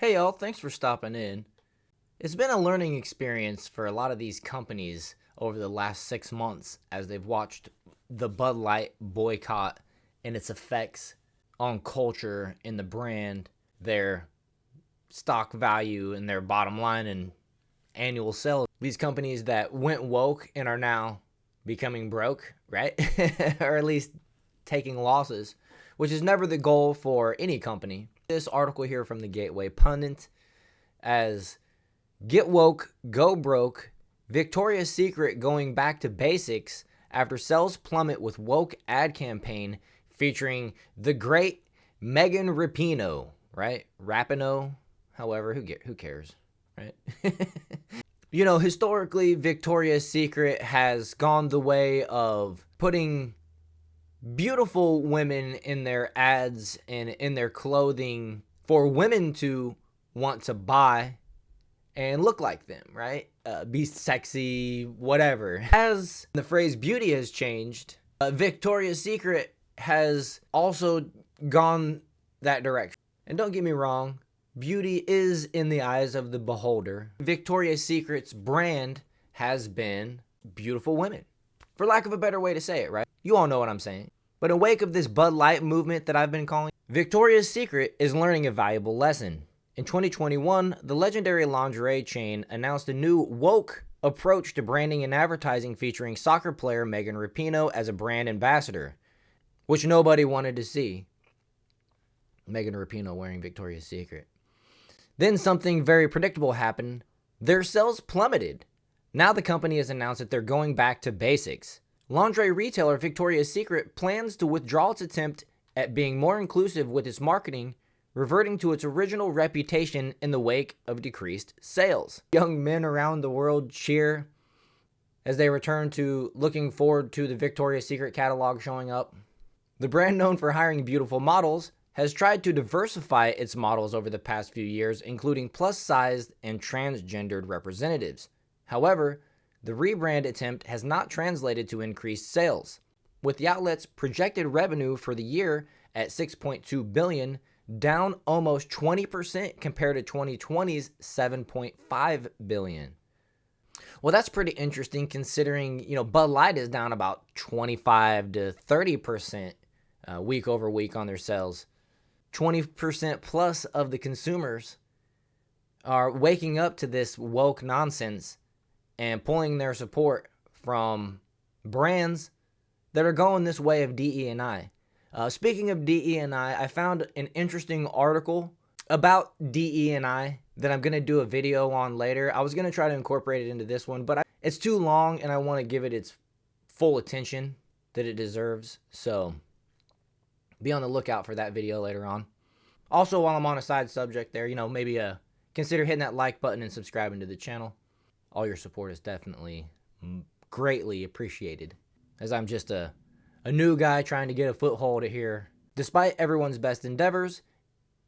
Hey y'all, thanks for stopping in. It's been a learning experience for a lot of these companies over the last 6 months as they've watched the Bud Light boycott and its effects on culture and the brand, their stock value and their bottom line and annual sales. These companies that went woke and are now becoming broke, right? Or at least taking losses, which is never the goal for any company. This article here from the Gateway Pundit as Get Woke, Go Broke, Victoria's Secret going back to basics after sales plummet with woke ad campaign featuring the great Megan Rapinoe, right? Rapinoe, however, who cares, right? Historically, Victoria's Secret has gone the way of putting beautiful women in their ads and in their clothing for women to want to buy and look like them, right? Be sexy, whatever. As the phrase beauty has changed, Victoria's Secret has also gone that direction. And don't get me wrong, beauty is in the eyes of the beholder. Victoria's Secret's brand has been beautiful women, for lack of a better way to say it, right? You all know what I'm saying. But in wake of this Bud Light movement that I've been calling, Victoria's Secret is learning a valuable lesson. In 2021, the legendary lingerie chain announced a new woke approach to branding and advertising featuring soccer player Megan Rapinoe as a brand ambassador, which nobody wanted to see. Megan Rapinoe wearing Victoria's Secret. Then something very predictable happened. Their sales plummeted. Now the company has announced that they're going back to basics. Lingerie retailer Victoria's Secret plans to withdraw its attempt at being more inclusive with its marketing, reverting to its original reputation in the wake of decreased sales. Young men around the world cheer as they return to looking forward to the Victoria's Secret catalog showing up. The brand, known for hiring beautiful models, has tried to diversify its models over the past few years, including plus-sized and transgendered representatives. However, the rebrand attempt has not translated to increased sales, with the outlet's projected revenue for the year at $6.2 billion, down almost 20% compared to 2020's $7.5 billion. Well, that's pretty interesting considering, Bud Light is down about 25 to 30% week over week on their sales. 20% plus of the consumers are waking up to this woke nonsense and pulling their support from brands that are going this way of DE&I. Speaking of DE&I, I found an interesting article about DE&I that I'm going to do a video on later. I was going to try to incorporate it into this one, but it's too long and I want to give it its full attention that it deserves. So be on the lookout for that video later on. Also, while I'm on a side subject there, maybe consider hitting that like button and subscribing to the channel. All your support is definitely greatly appreciated, as I'm just a new guy trying to get a foothold here. Despite everyone's best endeavors,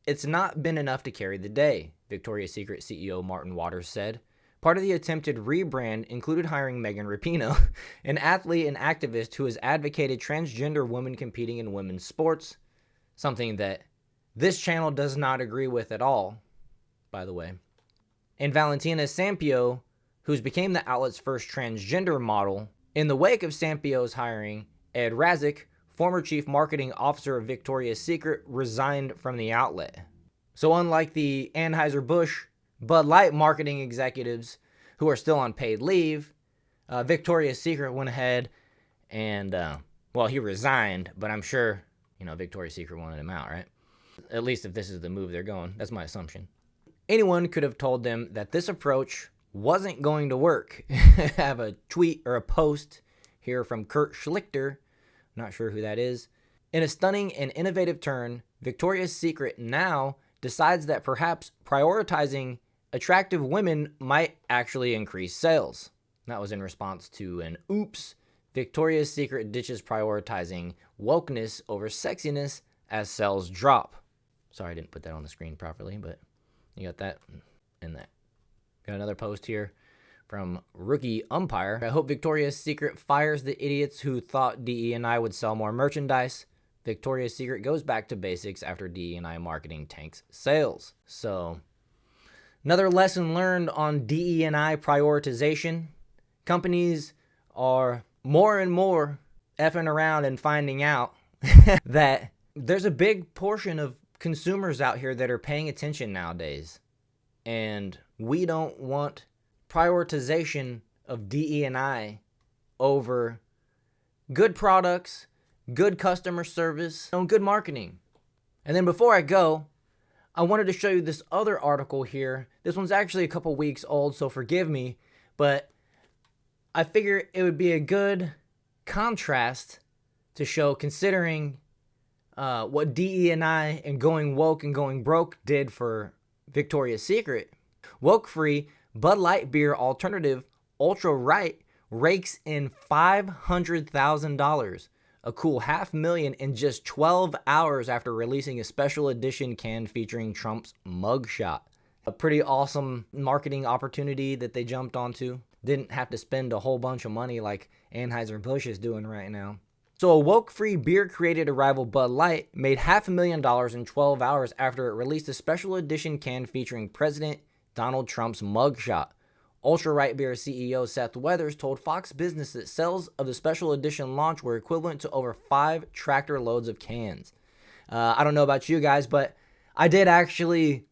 it's not been enough to carry the day, Victoria's Secret CEO Martin Waters said. Part of the attempted rebrand included hiring Megan Rapinoe, an athlete and activist who has advocated transgender women competing in women's sports, something that this channel does not agree with at all, by the way. And Valentina Sampio, who's became the outlet's first transgender model. In the wake of Sampio's hiring, Ed Razik, former chief marketing officer of Victoria's Secret, resigned from the outlet. So unlike the Anheuser-Busch Bud Light marketing executives who are still on paid leave, Victoria's Secret went ahead and, he resigned, but I'm sure, Victoria's Secret wanted him out, right? At least if this is the move they're going. That's my assumption. Anyone could have told them that this approach wasn't going to work. I have a tweet or a post here from Kurt Schlichter, not sure who that is. In a stunning and innovative turn, Victoria's Secret now decides that perhaps prioritizing attractive women might actually increase sales. That was in response to an oops. Victoria's Secret ditches prioritizing wokeness over sexiness as sales drop. Sorry I didn't put that on the screen properly, but you got that and that. Got another post here from Rookie Umpire. I hope Victoria's Secret fires the idiots who thought DE&I would sell more merchandise. Victoria's Secret goes back to basics after DE&I marketing tanks sales. So Another lesson learned on DE&I prioritization. Companies are more and more effing around and finding out that there's a big portion of consumers out here that are paying attention nowadays. And we don't want prioritization of DE&I over good products, good customer service, and good marketing. And then before I go, I wanted to show you this other article here. This one's actually a couple weeks old, so forgive me, but I figure it would be a good contrast to show, considering what DE&I and going woke and going broke did for Victoria's Secret. Woke-free Bud Light beer alternative Ultra Right rakes in $500,000, a cool $500,000 in just 12 hours after releasing a special edition can featuring Trump's mugshot. A pretty awesome marketing opportunity that they jumped onto. Didn't have to spend a whole bunch of money like Anheuser-Busch is doing right now. So a woke-free beer-created rival Bud Light made $500,000 in 12 hours after it released a special edition can featuring President Donald Trump's mugshot. Ultra Right Beer CEO Seth Weathers told Fox Business that sales of the special edition launch were equivalent to over 5 tractor loads of cans. I don't know about you guys, but I did actually,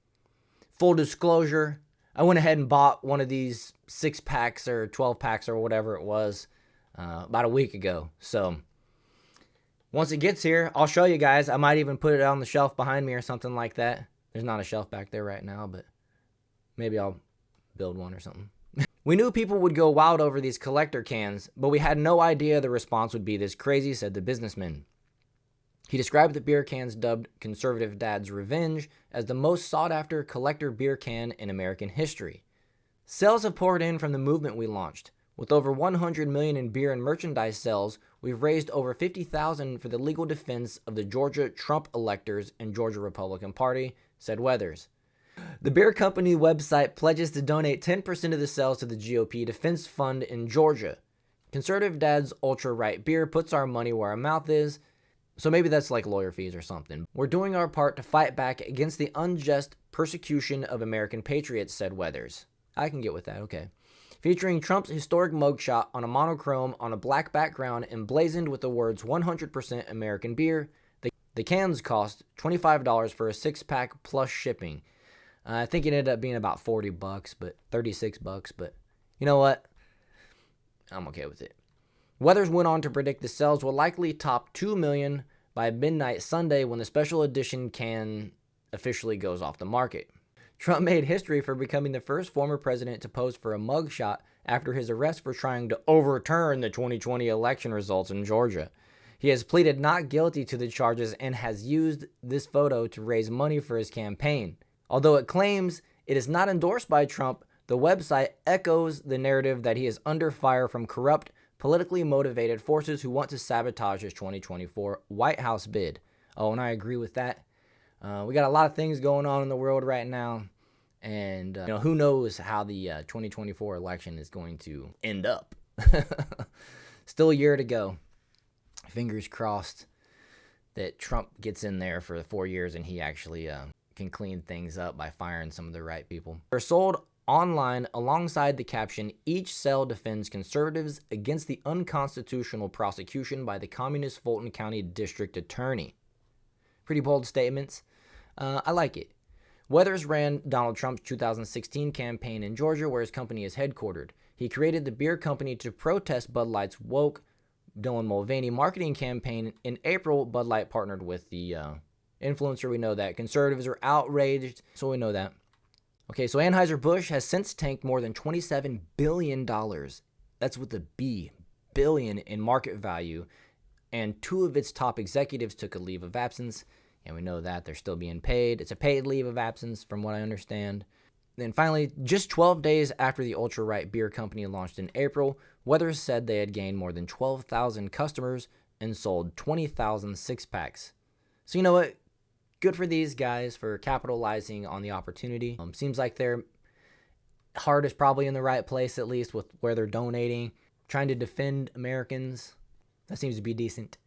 full disclosure, I went ahead and bought one of these 6-packs or 12-packs or whatever it was about a week ago. So once it gets here, I'll show you guys. I might even put it on the shelf behind me or something like that. There's not a shelf back there right now, but maybe I'll build one or something. We knew people would go wild over these collector cans, but we had no idea the response would be this crazy, said the businessman. He described the beer cans dubbed Conservative Dad's Revenge as the most sought-after collector beer can in American history. Sales have poured in from the movement we launched. With over $100 million in beer and merchandise sales, we've raised over $50,000 for the legal defense of the Georgia Trump electors and Georgia Republican Party, said Weathers. The beer company website pledges to donate 10% of the sales to the GOP Defense Fund in Georgia. Conservative Dad's Ultra Right Beer puts our money where our mouth is, so maybe that's like lawyer fees or something. We're doing our part to fight back against the unjust persecution of American patriots, said Weathers. I can get with that, okay. Featuring Trump's historic mugshot on a monochrome on a black background emblazoned with the words 100% American beer, the cans cost $25 for a 6-pack plus shipping. I think it ended up being about $40, but $36, but you know what? I'm okay with it. Weathers went on to predict the sales will likely top 2 million by midnight Sunday when the special edition can officially goes off the market. Trump made history for becoming the first former president to pose for a mugshot after his arrest for trying to overturn the 2020 election results in Georgia. He has pleaded not guilty to the charges and has used this photo to raise money for his campaign. Although it claims it is not endorsed by Trump, the website echoes the narrative that he is under fire from corrupt, politically motivated forces who want to sabotage his 2024 White House bid. Oh, and I agree with that. We got a lot of things going on in the world right now, and who knows how the 2024 election is going to end up. Still a year to go. Fingers crossed that Trump gets in there for 4 years and he actually can clean things up by firing some of the right people. They're sold online alongside the caption, "Each cell defends conservatives against the unconstitutional prosecution by the communist Fulton County District Attorney." Pretty bold statements. I like it. Weathers ran Donald Trump's 2016 campaign in Georgia, where his company is headquartered. He created the beer company to protest Bud Light's woke Dylan Mulvaney marketing campaign. In April, Bud Light partnered with the influencer. We know that. Conservatives are outraged, so we know that. Okay, so Anheuser-Busch has since tanked more than $27 billion. That's with a B, billion in market value. And 2 of its top executives took a leave of absence. And we know that they're still being paid. It's a paid leave of absence, from what I understand. Then finally, just 12 days after the Ultra Right Beer Company launched in April, Weathers said they had gained more than 12,000 customers and sold 20,000 6-packs. So you know what? Good for these guys for capitalizing on the opportunity. Seems like their heart is probably in the right place, at least with where they're donating, trying to defend Americans. That seems to be decent.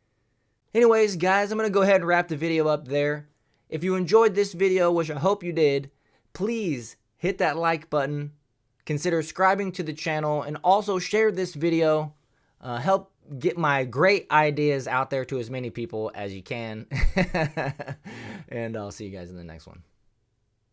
Anyways, guys, I'm going to go ahead and wrap the video up there. If you enjoyed this video, which I hope you did, please hit that like button, consider subscribing to the channel, and also share this video. Help get my great ideas out there to as many people as you can. And I'll see you guys in the next one.